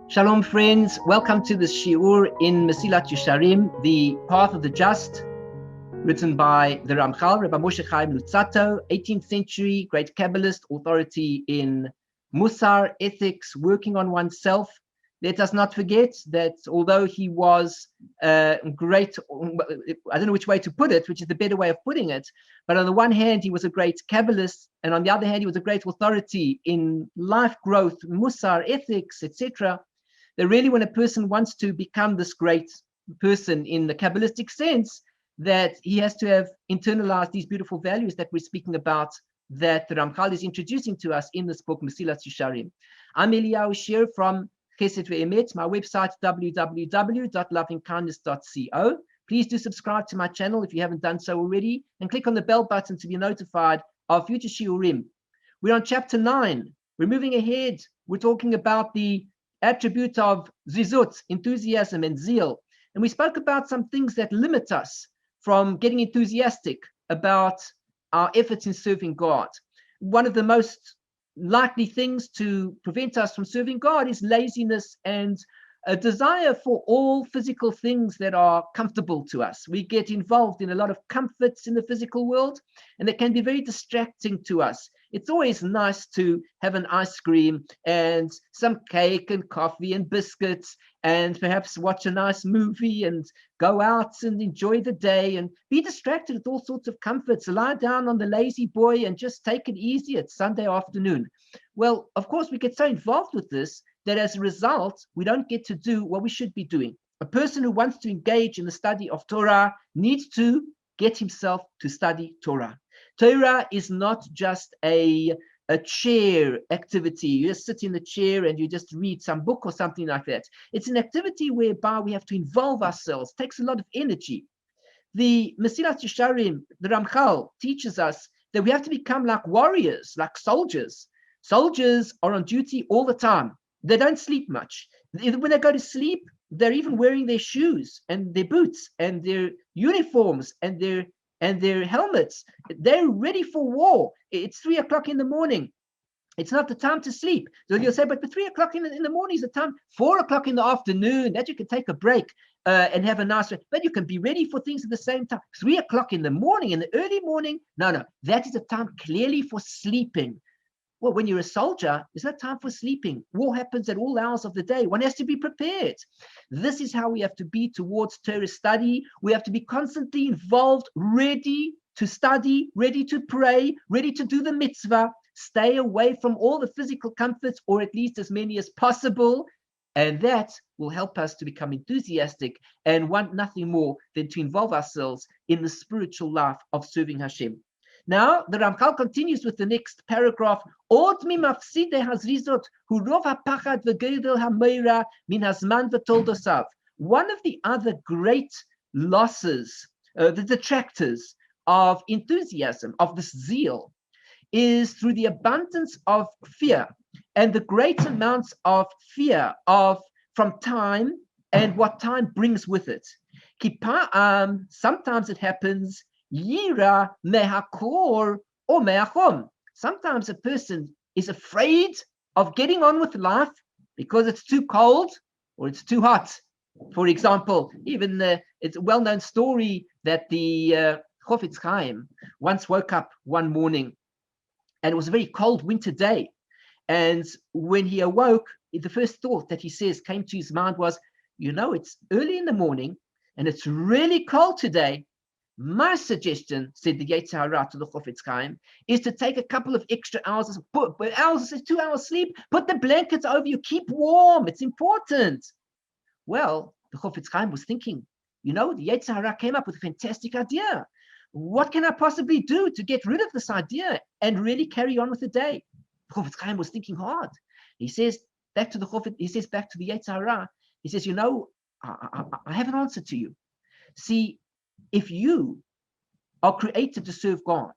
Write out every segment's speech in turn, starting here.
Shalom, friends. Welcome to this shiur in Mesillat Yesharim, the Path of the Just, written by the Ramchal, Rabbi Moshe Chaim Luzzatto, 18th century, great Kabbalist, authority in Musar, ethics, working on oneself. Let us not forget that although he was great, I don't know which way to put it, which is the better way of putting it, but on the one hand, he was a great Kabbalist, and on the other hand, he was a great authority in life growth, Musar, ethics, etc. That really, when a person wants to become this great person in the Kabbalistic sense, that he has to have internalized these beautiful values that we're speaking about, that the Ramchal is introducing to us in this book, Mesilat Yesharim. I'm Eliyahu Shir from Chesed Ve'emet, my website, www.lovingkindness.co. Please do subscribe to my channel if you haven't done so already, and click on the bell button to be notified of future shiurim. We're on chapter 9. We're moving ahead. We're talking about the attribute of zizut, enthusiasm, and zeal. And we spoke about some things that limit us from getting enthusiastic about our efforts in serving God. One of the most likely things to prevent us from serving God is laziness and a desire for all physical things that are comfortable to us. We get involved in a lot of comforts in the physical world, and they can be very distracting to us. It's always nice to have an ice cream and some cake and coffee and biscuits and perhaps watch a nice movie and go out and enjoy the day and be distracted with all sorts of comforts. Lie down on the lazy boy and just take it easy. It's Sunday afternoon. Well, of course, we get so involved with this that as a result, we don't get to do what we should be doing. A person who wants to engage in the study of Torah needs to get himself to study Torah. Torah is not just a chair activity. You just sit in the chair and you just read some book or something like that. It's an activity whereby we have to involve ourselves. It takes a lot of energy. The Mesilat Yesharim, the Ramchal, teaches us that we have to become like warriors, like soldiers. Soldiers are on duty all the time. They don't sleep much. When they go to sleep, they're even wearing their shoes and their boots and their uniforms and their helmets. They're ready for war. It's 3 o'clock in the morning. It's not the time to sleep. So you'll say, but 3 o'clock in the morning is the time. 4 o'clock in the afternoon, that you can take a break and have a nice, but you can be ready for things at the same time. 3 o'clock in the morning, in the early morning, no, that is a time clearly for sleeping. Well, when you're a soldier, there's no time for sleeping. War happens at all hours of the day. One has to be prepared. This is how we have to be towards Torah study. We have to be constantly involved, ready to study, ready to pray, ready to do the mitzvah. Stay away from all the physical comforts, or at least as many as possible. And that will help us to become enthusiastic and want nothing more than to involve ourselves in the spiritual life of serving Hashem. Now, the Ramchal continues with the next paragraph. One of the other great losses, the detractors of enthusiasm, of this zeal, is through the abundance of fear and the great amounts of fear from time and what time brings with it. Sometimes it happens Yira mehakor or mehachom. Sometimes a person is afraid of getting on with life because it's too cold or it's too hot. For example, even it's a well-known story that the Chofetz Chaim once woke up one morning and it was a very cold winter day. And when he awoke, the first thought that he says came to his mind was, it's early in the morning and it's really cold today. My suggestion, said the Yetzer Hara to the Chofetz Chaim, is to take a couple of extra hours, 2 hours sleep, put the blankets over you, keep warm, it's important. Well, the Chofetz Chaim was thinking, the Yetzer Hara came up with a fantastic idea. What can I possibly do to get rid of this idea and really carry on with the day? The Chofetz Chaim was thinking hard. He says back to the Yetzer Hara, he says, I have an answer to you. See, if you are created to serve God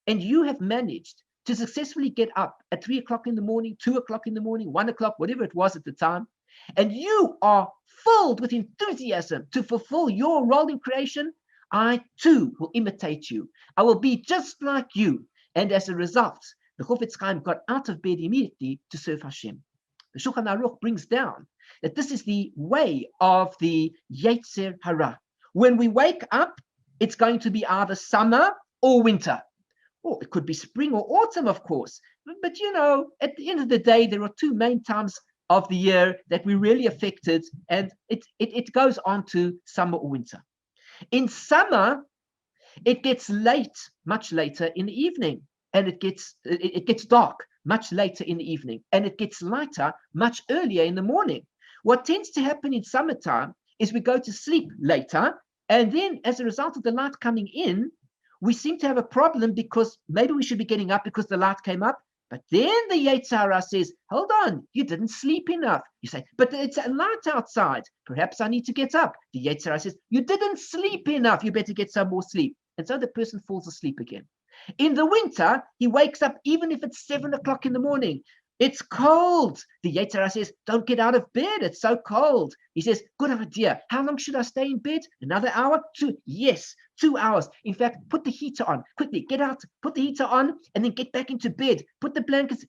and you have managed to successfully get up at 3 o'clock in the morning, 2 o'clock in the morning, 1 o'clock, whatever it was at the time, and you are filled with enthusiasm to fulfill your role in creation, I too will imitate you. I will be just like you. And as a result, the Chofetz Chaim got out of bed immediately to serve Hashem. The Shulchan Aruch brings down that this is the way of the Yetzer Hara. When we wake up, it's going to be either summer or winter. Or it could be spring or autumn, of course. But at the end of the day, there are two main times of the year that we're really affected, and it goes on to summer or winter. In summer, it gets late, much later in the evening, and it gets dark much later in the evening, and it gets lighter much earlier in the morning. What tends to happen in summertime is we go to sleep later, and then as a result of the light coming in, we seem to have a problem because maybe we should be getting up because the light came up. But then the Yetzer Hara says, hold on, you didn't sleep enough. You say, but it's a light outside. Perhaps I need to get up. The Yetzer Hara says, you didn't sleep enough. You better get some more sleep. And so the person falls asleep again. In the winter, he wakes up even if it's 7 o'clock in the morning. It's cold. The Yetzer Hara says, don't get out of bed. It's so cold. He says, good idea. How long should I stay in bed? Another hour? 2? Yes, 2 hours. In fact, put the heater on. Quickly, get out, put the heater on, and then get back into bed. Put the blankets.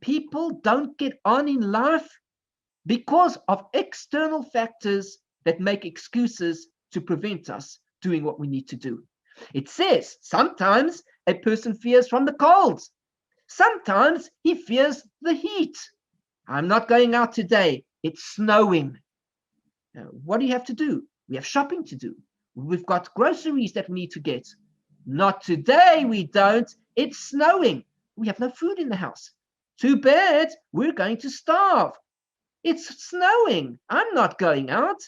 People don't get on in life because of external factors that make excuses to prevent us doing what we need to do. It says sometimes a person fears from the cold. Sometimes he fears the heat. I'm not going out today. It's snowing. What do you have to do? We have shopping to do. We've got groceries that we need to get. Not today, we don't. It's snowing. We have no food in the house. Too bad. We're going to starve. It's snowing. I'm not going out.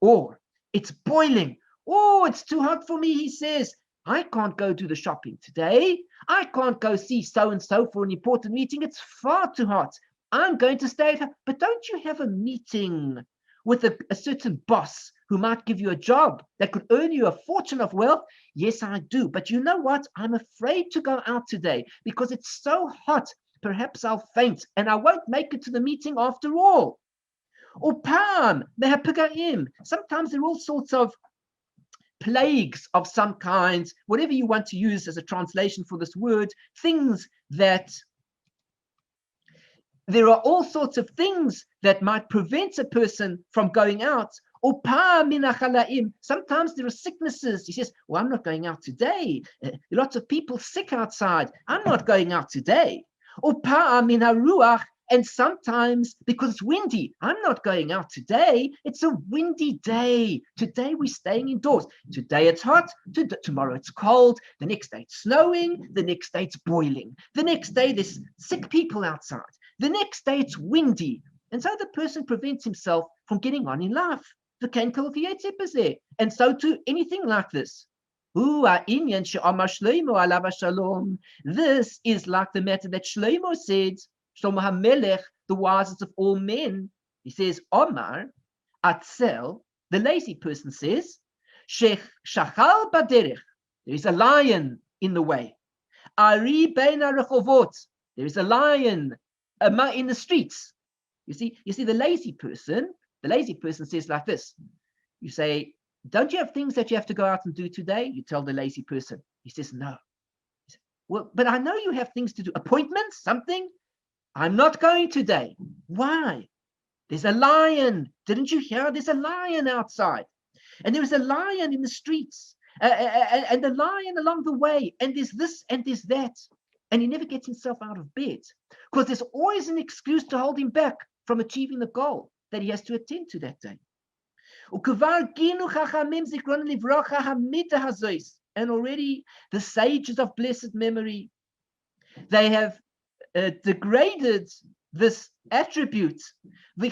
Or it's boiling. Oh, it's too hot for me, he says. I can't go do the shopping today. I can't go see so-and-so for an important meeting. It's far too hot. I'm going to stay at home. But don't you have a meeting with a certain boss who might give you a job that could earn you a fortune of wealth? Yes, I do. But you know what? I'm afraid to go out today because it's so hot. Perhaps I'll faint and I won't make it to the meeting after all. Or Pam, sometimes there are all sorts of plagues of some kind, whatever you want to use as a translation for this word, things that there are all sorts of things that might prevent a person from going out. Or sometimes there are sicknesses. He says, well, I'm not going out today. Lots of people sick outside. I'm not going out today. Or and sometimes because it's windy, I'm not going out today. It's a windy day. Today we're staying indoors. Today it's hot. Tomorrow it's cold. The next day it's snowing. The next day it's boiling. The next day there's sick people outside. The next day it's windy. And so the person prevents himself from getting on in life. And so too, anything like this. This is like the matter that Shlomo said, Shlomo HaMelech, the wisest of all men. He says, Omar, Atzel, the lazy person says, Shachal baderech, there is a lion in the way. Ari bein harechovot, there is a lion in the streets. You see, the lazy person says like this. You say, don't you have things that you have to go out and do today? You tell the lazy person. He says, no. He says, well, but I know you have things to do. Appointments, something? I'm not going today. Why? There's a lion. Didn't you hear? There's a lion outside. And there is a lion in the streets. And a lion along the way. And there's this and there's that. And he never gets himself out of bed. Because there's always an excuse to hold him back from achieving the goal that he has to attend to that day. And already the sages of blessed memory, they have degraded this attribute, and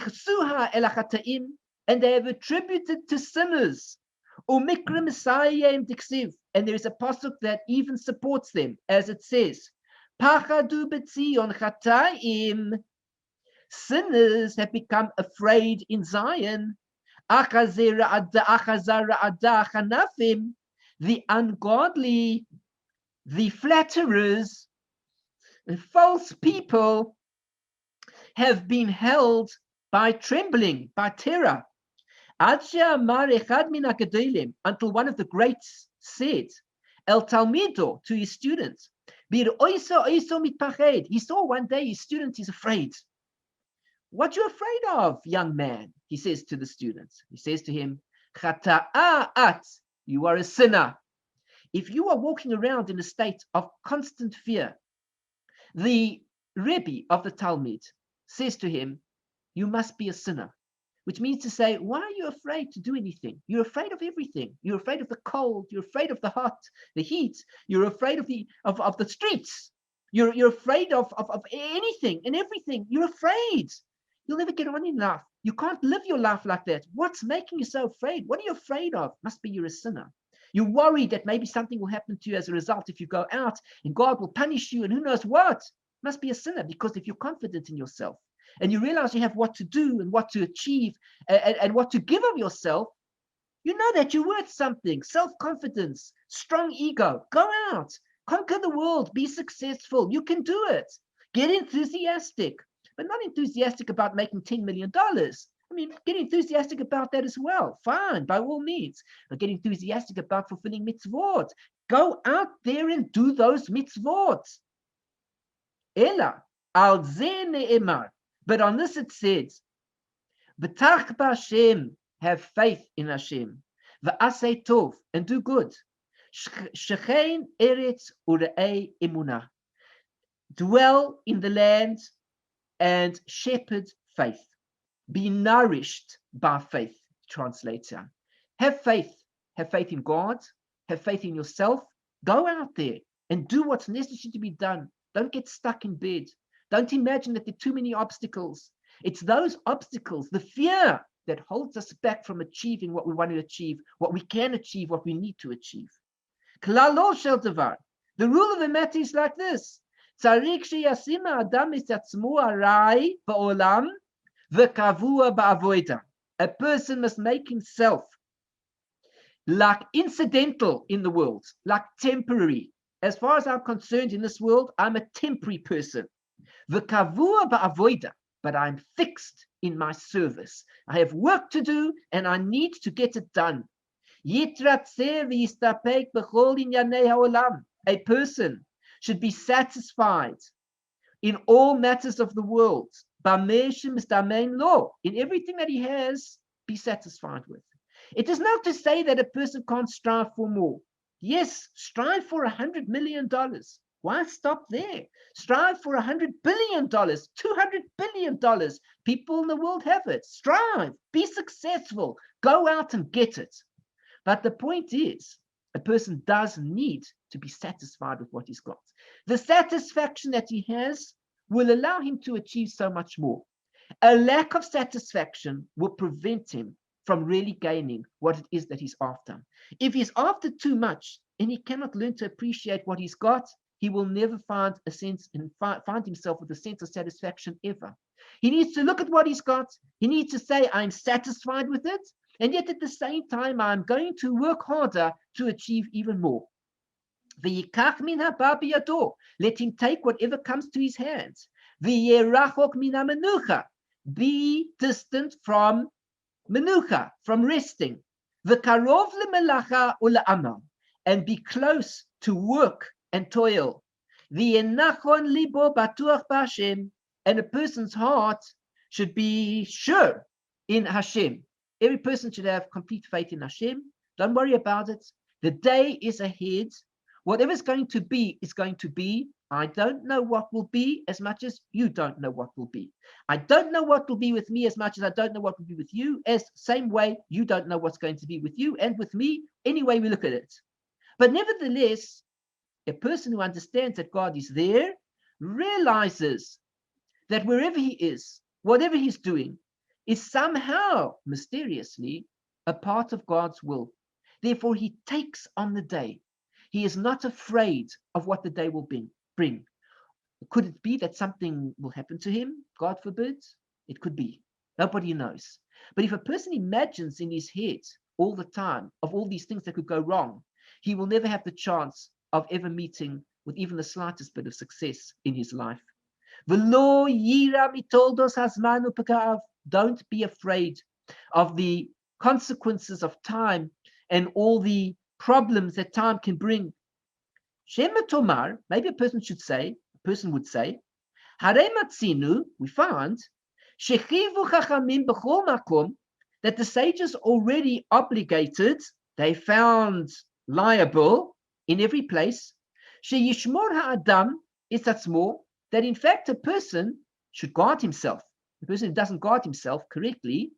they have attributed to sinners. And there is a pasuk that even supports them, as it says, sinners have become afraid in Zion. The ungodly, the flatterers, the false people have been held by trembling, by terror. Until one of the greats said, El Talmido, to his students, he saw one day his student is afraid. What you afraid of, young man? He says to the students. He says to him, Chata'at, you are a sinner. If you are walking around in a state of constant fear, the Rebbe of the Talmud says to him, you must be a sinner. Which means to say, why are you afraid to do anything? You're afraid of everything. You're afraid of the cold. You're afraid of the hot, the heat. You're afraid of the streets. You're afraid of anything and everything. You're afraid. You'll never get on in life. You can't live your life like that. What's making you so afraid? What are you afraid of? Must be you're a sinner. You're worried that maybe something will happen to you as a result if you go out and God will punish you and who knows what. Must be a sinner, because if you're confident in yourself and you realize you have what to do and what to achieve and what to give of yourself, you know that you're worth something. Self-confidence, strong ego. Go out, conquer the world, be successful. You can do it. Get enthusiastic, but not enthusiastic about making $10 million. I mean, get enthusiastic about that as well. Fine, by all means. But get enthusiastic about fulfilling mitzvot. Go out there and do those mitzvot. Ella, al ze ne'emar. But on this it says, B'tach b'Hashem, have faith in Hashem. V'asei tov, and do good. Shechein eretz ure'ei emunah. Dwell in the land and shepherd faith. Be nourished by faith, translator. Have faith. Have faith in God. Have faith in yourself. Go out there and do what's necessary to be done. Don't get stuck in bed. Don't imagine that there are too many obstacles. It's those obstacles, the fear, that holds us back from achieving what we want to achieve, what we can achieve, what we need to achieve. Klalo shel davar. The rule of the matter is like this. Tzarich sheyasim ha'adam es atzmo arai ba'olam v'kavua ba'avoda. A person must make himself like incidental in the world, like temporary. As far as I'm concerned in this world, I'm a temporary person. V'kavua ba'avoda, but I'm fixed in my service. I have work to do and I need to get it done. Yitratzeh v'yistapek b'chol inyanei ha'olam. A person should be satisfied in all matters of the world. B'meshim misdamein lo. In everything that he has, be satisfied with. It is not to say that a person can't strive for more. Yes, strive for $100 million. Why stop there? Strive for $100 billion, $200 billion. People in the world have it. Strive, be successful, go out and get it. But the point is, a person does need to be satisfied with what he's got. The satisfaction that he has will allow him to achieve so much more. A lack of satisfaction will prevent him from really gaining what it is that he's after. If he's after too much and he cannot learn to appreciate what he's got, he will never find a sense and find himself with a sense of satisfaction ever. He needs to look at what he's got. He needs to say, I'm satisfied with it. And yet at the same time, I'm going to work harder to achieve even more. Let him take whatever comes to his hands. Be distant from menucha, from resting. And be close to work and toil. And a person's heart should be sure in Hashem. Every person should have complete faith in Hashem. Don't worry about it. The day is ahead. Whatever's going to be is going to be. I don't know what will be as much as you don't know what will be. I don't know what will be with me as much as I don't know what will be with you. As same way, you don't know what's going to be with you and with me. Any way we look at it. But nevertheless, a person who understands that God is there realizes that wherever he is, whatever he's doing, is somehow mysteriously a part of God's will. Therefore, he takes on the day. He is not afraid of what the day will bring. Could it be that something will happen to him? God forbid. It could be. Nobody knows. But if a person imagines in his head all the time of all these things that could go wrong, he will never have the chance of ever meeting with even the slightest bit of success in his life. Don't be afraid of the consequences of time and all the problems that time can bring. Maybe a person would say, we found, that the sages already obligated, they found liable in every place. That in fact a person should guard himself. The person who doesn't guard himself correctly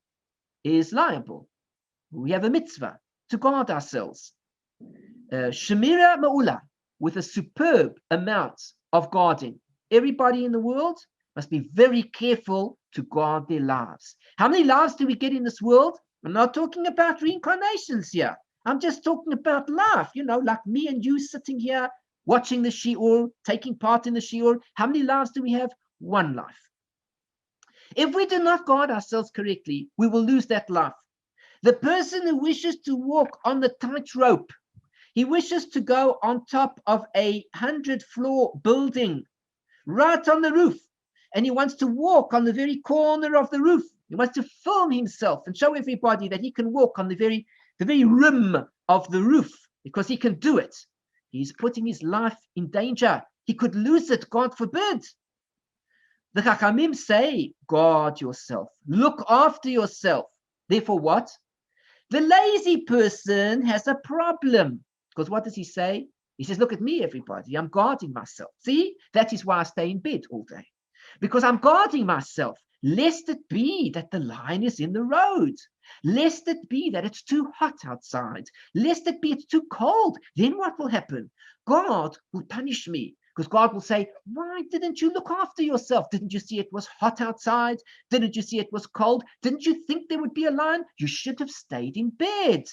is liable. We have a mitzvah to guard ourselves. Shemira ma'ula, with a superb amount of guarding. Everybody in the world must be very careful to guard their lives. How many lives do we get in this world? I'm not talking about reincarnations here. I'm just talking about life, like me and you sitting here, watching the shiur, taking part in the shiur. How many lives do we have? One life. If we do not guard ourselves correctly, we will lose that life. The person who wishes to walk on the tightrope, he wishes to go on top of a 100-floor building, right on the roof, and he wants to walk on the very corner of the roof. He wants to film himself and show everybody that he can walk on the very rim of the roof because he can do it. He's putting his life in danger. He could lose it, God forbid. The Chachamim say, guard yourself, look after yourself. Therefore what? The lazy person has a problem. Because what does he say? He says, look at me, everybody. I'm guarding myself. See, that is why I stay in bed all day. Because I'm guarding myself, lest it be that the lion is in the road. Lest it be that it's too hot outside. Lest it be it's too cold. Then what will happen? God will punish me. Because God will say, why didn't you look after yourself? Didn't you see it was hot outside? Didn't you see it was cold? Didn't you think there would be a lion? You should have stayed in bed.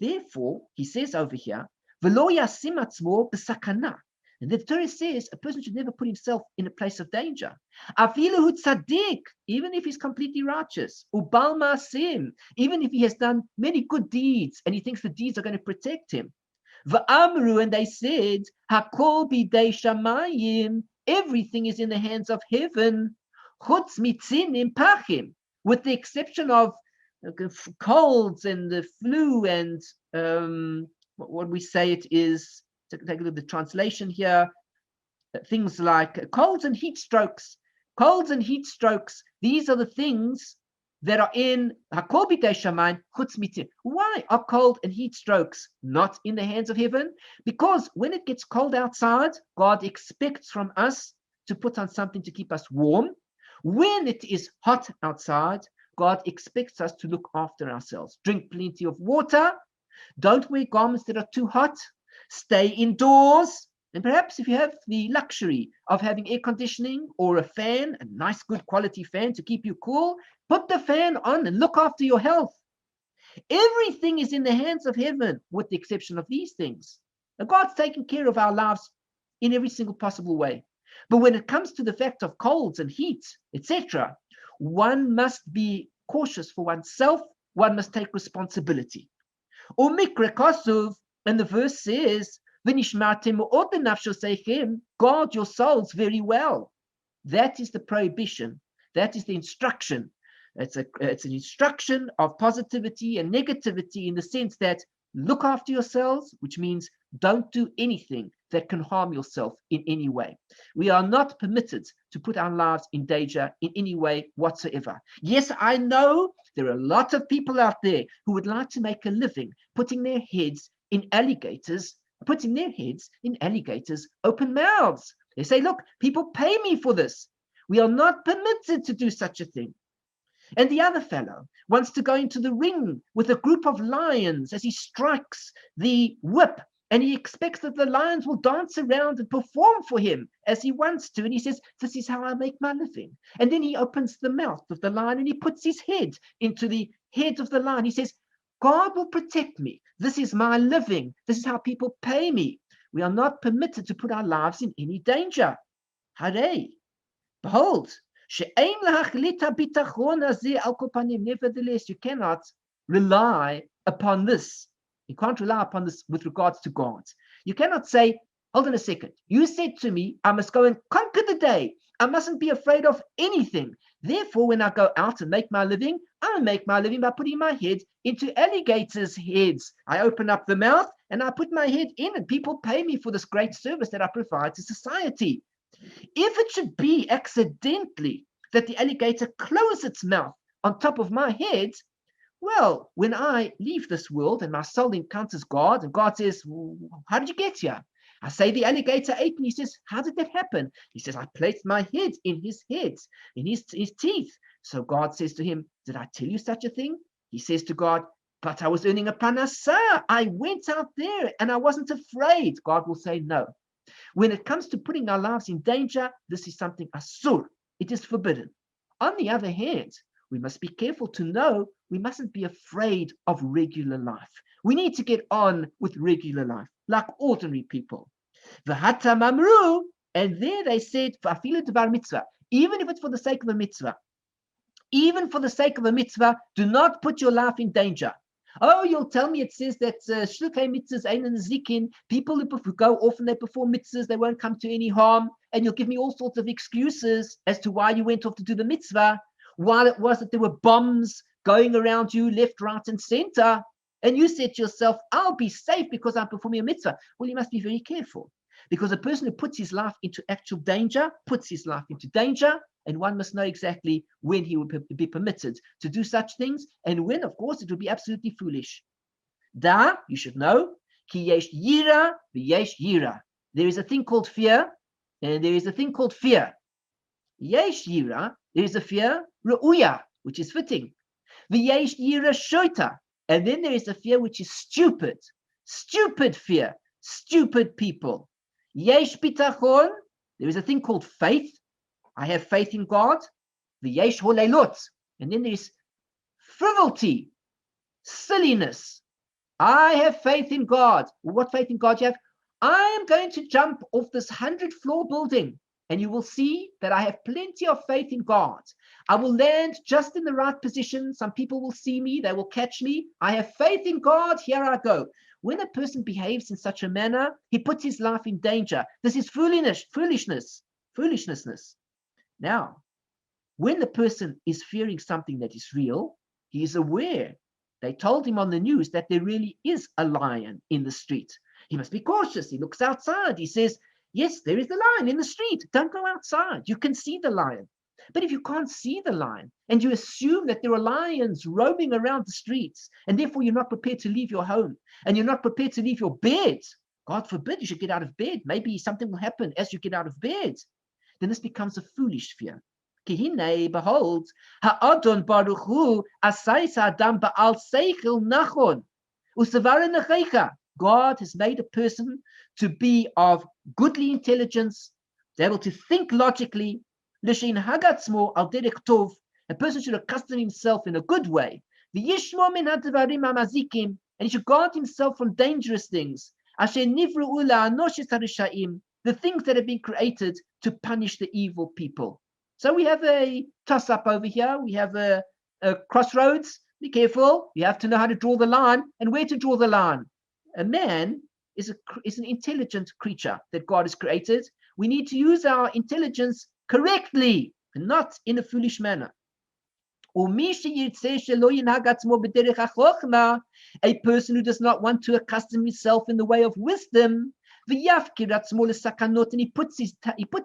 Therefore, he says over here, V'lo yasim atzmo b'sakana. And the Torah says a person should never put himself in a place of danger. Afilu tzaddik, even if he's completely righteous. Ubal ma'asim, even if he has done many good deeds and he thinks the deeds are going to protect him. V'amru, and they said, Hakol bidei shamayim, everything is in the hands of heaven. Chutz mitzinim pachim, with the exception of colds and the flu and what we say it is, take a look at the translation here, things like colds and heat strokes. Colds and heat strokes, these are the things that are in Hakol b'dei shamayim chutz mitzim. Why are cold and heat strokes not in the hands of heaven? Because when it gets cold outside, God expects from us to put on something to keep us warm. When it is hot outside, God expects us to look after ourselves. Drink plenty of water. Don't wear garments that are too hot. Stay indoors. And perhaps if you have the luxury of having air conditioning or a fan, a nice good quality fan to keep you cool, put the fan on and look after your health. Everything is in the hands of heaven with the exception of these things. Now, God's taking care of our lives in every single possible way. But when it comes to the fact of colds and heat, etc., one must be cautious for oneself. One must take responsibility. Umikra kasuv, and the verse says, guard your souls very well. That is the prohibition. That is the instruction. It's an instruction of positivity and negativity in the sense that look after yourselves, which means don't do anything that can harm yourself in any way. We are not permitted to put our lives in danger in any way whatsoever. Yes, I know there are a lot of people out there who would like to make a living putting their heads in alligators' open mouths. They say, look, people pay me for this. We are not permitted to do such a thing. And the other fellow wants to go into the ring with a group of lions as he strikes the whip, and he expects that the lions will dance around and perform for him as he wants to. And he says, this is how I make my living. And then he opens the mouth of the lion and he puts his head into the head of the lion. He says, God will protect me. This is my living. This is how people pay me. We are not permitted to put our lives in any danger. Hooray! Behold, nevertheless, you cannot rely upon this. You can't rely upon this with regards to God. You cannot say, hold on a second. You said to me, I must go and conquer the day. I mustn't be afraid of anything. Therefore, when I go out and make my living, I make my living by putting my head into alligators' heads. I open up the mouth and I put my head in, and people pay me for this great service that I provide to society. If it should be accidentally that the alligator close its mouth on top of my head, well, when I leave this world and my soul encounters God, and God says, how did you get here? I say the alligator ate me. He says, how did that happen? He says, I placed my head, in his teeth. So God says to him, did I tell you such a thing? He says to God, but I was earning a parnassah. I went out there and I wasn't afraid. God will say, no. When it comes to putting our lives in danger, this is something asur. It is forbidden. On the other hand, we must be careful to know we mustn't be afraid of regular life. We need to get on with regular life, like ordinary people. V'hata mamru, and there they said, even if it's for the sake of a mitzvah, even for the sake of a mitzvah, do not put your life in danger. Oh, you'll tell me it says that shlukai mitzvahs ein zikin, people who go off and they perform mitzvahs, they won't come to any harm, and you'll give me all sorts of excuses as to why you went off to do the mitzvah, while it was that there were bombs going around you left, right, and center, and you said to yourself, I'll be safe because I'm performing a mitzvah. Well, you must be very careful, because a person who puts his life into actual danger puts his life into danger, and one must know exactly when he will be permitted to do such things, and when, of course, it would be absolutely foolish. You should know, ki yesh yira v'yesh yira. There is a thing called fear, and there is a thing called fear. Yesh yira, there is a fear, re'uya, which is fitting. V'yesh yira shoita, and then there is a fear which is stupid fear, stupid people. Yesh bitachon, there is a thing called faith. I have faith in God. V'yesh holelot, and then there is frivolity, silliness. I have faith in God. What faith in God you have? I am going to jump off this 100-floor building, and you will see that I have plenty of faith in God. I will land just in the right position. Some people will see me. They will catch me. I have faith in God. Here I go. When a person behaves in such a manner, he puts his life in danger. This is foolishness. Now, when the person is fearing something that is real, he is aware. They told him on the news that there really is a lion in the street. He must be cautious. He looks outside. He says, yes, there is the lion in the street. Don't go outside. You can see the lion. But if you can't see the lion and you assume that there are lions roaming around the streets, and therefore you're not prepared to leave your home and you're not prepared to leave your bed, God forbid you should get out of bed. Maybe something will happen as you get out of bed. Then this becomes a foolish fear. Behold, ha'adon baruch hu asais ha'adam ba'al seichel nachon u'savara nechecha. God has made a person to be of goodly intelligence, to be able to think logically. L'shein hagatzmo al derech tov. A person should accustom himself in a good way. V'yishmo min ha'devarim ha'mazikim, and he should guard himself from dangerous things. Asher nivru'u la'anoshes ha'rishaim, the things that have been created to punish the evil people. So we have a toss-up over here. We have a crossroads. Be careful. You have to know how to draw the line and where to draw the line. A man is an intelligent creature that God has created. We need to use our intelligence correctly and not in a foolish manner. A person who does not want to accustom himself in the way of wisdom, and he puts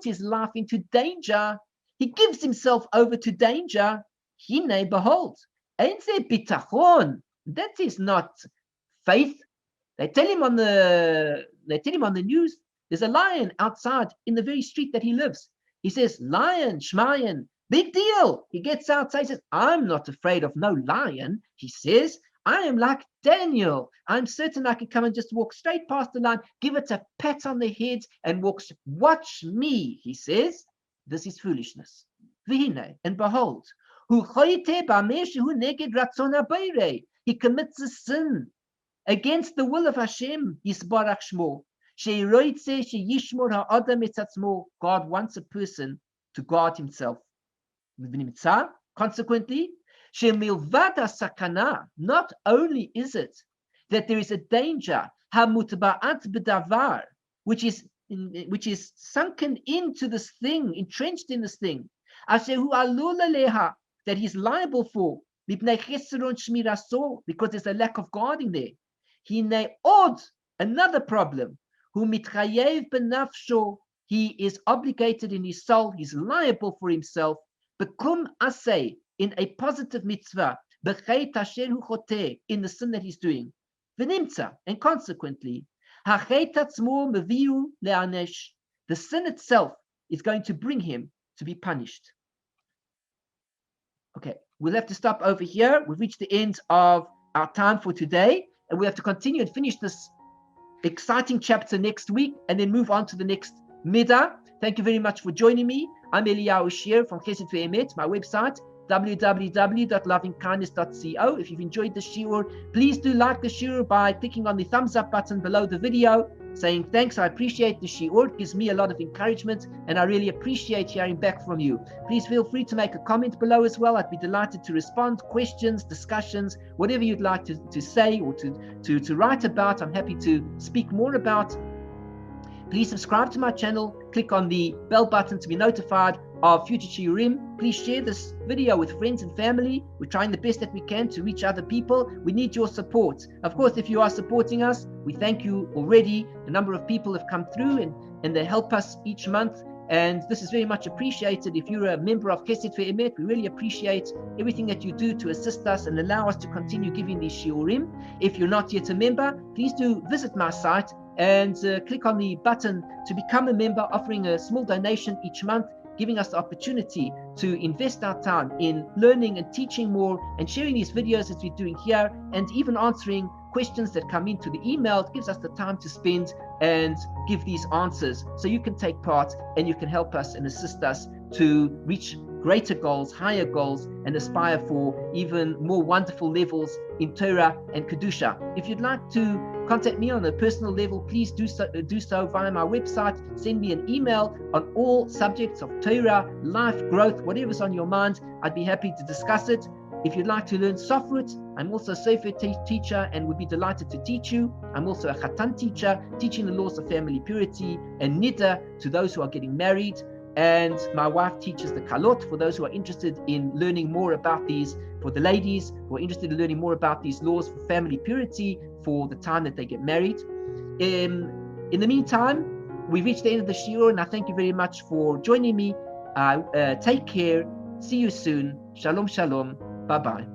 his life into danger. He gives himself over to danger. Hine, behold, that is not faith. They tell him on the news, there's a lion outside in the very street that he lives. He says, lion, shmayan, big deal. He gets outside, he says, I'm not afraid of no lion. He says, I am like Daniel. I'm certain I can come and just walk straight past the lion, give it a pat on the head, and walks. Watch me, he says. This is foolishness. V'hine, and behold, he commits a sin against the will of Hashem, Yisbarach Shmo. God wants a person to guard himself. Consequently, not only is it that there is a danger, which is sunken into this thing, entrenched in this thing, that he's liable for, because there's a lack of guarding there. Another problem, he is obligated in his soul, he's liable for himself, Bekum asay, in a positive mitzvah, b'chet asher hu choteh, in the sin that he's doing. V'nimtza, and consequently, hachet atzmo meviu le'anesh, the sin itself is going to bring him to be punished. Okay, we'll have to stop over here. We've reached the end of our time for today, and we have to continue and finish this exciting chapter next week and then move on to the next midah. Thank you very much for joining me. I'm Eliyahu Shir from Chesed Ve'emet, my website, www.lovingkindness.co. If you've enjoyed the shiur, please do like the shiur by clicking on the thumbs up button below the video, saying thanks. I appreciate the shiur. It gives me a lot of encouragement, and I really appreciate hearing back from you. Please feel free to make a comment below as well. I'd be delighted to respond. Questions, discussions, whatever you'd like to say or to write about, I'm happy to speak more about. Please subscribe to my channel. Click on the bell button to be notified of future shiurim. Please share this video with friends and family. We're trying the best that we can to reach other people. We need your support. Of course, if you are supporting us, we thank you already. A number of people have come through and they help us each month. And this is very much appreciated. If you're a member of Chesed Ve'emet, we really appreciate everything that you do to assist us and allow us to continue giving these shiurim. If you're not yet a member, please do visit my site and click on the button to become a member, offering a small donation each month, giving us the opportunity to invest our time in learning and teaching more and sharing these videos that we're doing here, and even answering questions that come into the email. It gives us the time to spend and give these answers so you can take part and you can help us and assist us to reach greater goals, higher goals, and aspire for even more wonderful levels in Torah and Kedusha. If you'd like to contact me on a personal level, please do so via my website. Send me an email on all subjects of Torah, life, growth, whatever's on your mind. I'd be happy to discuss it. If you'd like to learn Sofrut, I'm also a Sefer teacher and would be delighted to teach you. I'm also a Chatan teacher, teaching the laws of family purity and Niddah to those who are getting married. And my wife teaches the Kalot for those who are interested in learning more about these, for the ladies who are interested in learning more about these laws for family purity for the time that they get married. In the meantime, we've reached the end of the shiur, and I thank you very much for joining me. Take care. See you soon. Shalom, shalom. Bye-bye.